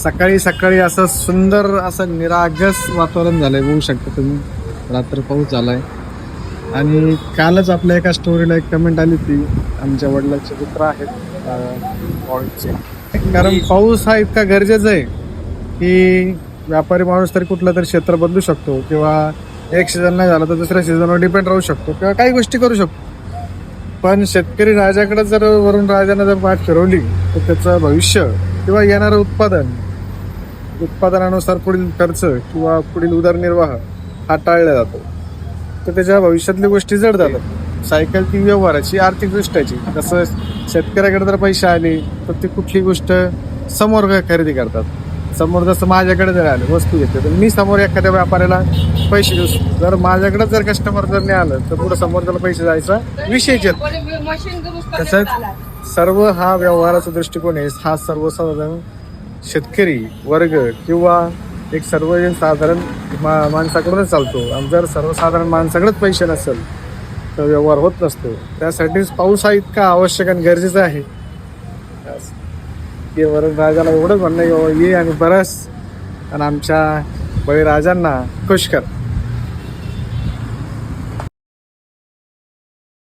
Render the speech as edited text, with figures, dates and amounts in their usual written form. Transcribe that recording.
सकाळी सकाळी असं सुंदर असं निरागस वातावरण झालंय, बघू शकता तुम्ही. रात्र पाऊस झालाय आणि कालच आपल्या एका स्टोरीला एक कमेंट आली होती, आमच्या वडिलांचे मित्र आहेत पॉईंटचे. कारण पाऊस हा इतका गरजेचा आहे की व्यापारी माणूस तरी कुठलं तरी क्षेत्र बदलू शकतो, किंवा एक सीझन नाही झाला तर दुसऱ्या सीझनवर डिपेंड राहू शकतो, किंवा काही गोष्टी करू शकतो. पण शेतकरी राजाकडे जर वरून राजाने जर पाठ फिरवली तर त्याचं भविष्य किंवा येणारं उत्पादनानुसार पुढील खर्च किंवा पुढील उदरनिर्वाह हा टाळला जातो. तर त्याच्या भविष्यातल्या गोष्टी जड जातात. सायकल ती व्यवहाराची, आर्थिक दृष्ट्याची. तसं शेतकऱ्याकडे जर पैसे आले तर ते कुठली गोष्ट समोर खरेदी करतात. समोर जसं माझ्याकडे जर आले वस्तू घेते तर मी समोर एखाद्या व्यापाऱ्याला पैसे देऊ शकतो. जर माझ्याकडे जर कस्टमर जर नाही आलं तर पुढे समोर त्याला पैसे जायचा विषयच येत. तसंच सर्व हा व्यवहाराचा दृष्टिकोन आहे. हा सर्वसाधारण शेतकरी वर्ग किंवा एक साधारण माणसाकडूनच चालतो. आणि जर सर्वसाधारण माणसाकडेच पैसे नसेल तर व्यवहार होत नसतो. त्यासाठीच पाऊस हा इतका आवश्यक आणि गरजेचा आहे की वरून राजाला एवढंच म्हणणं ये आणि बरस आणि आमच्या बळीराजांना खुश कर.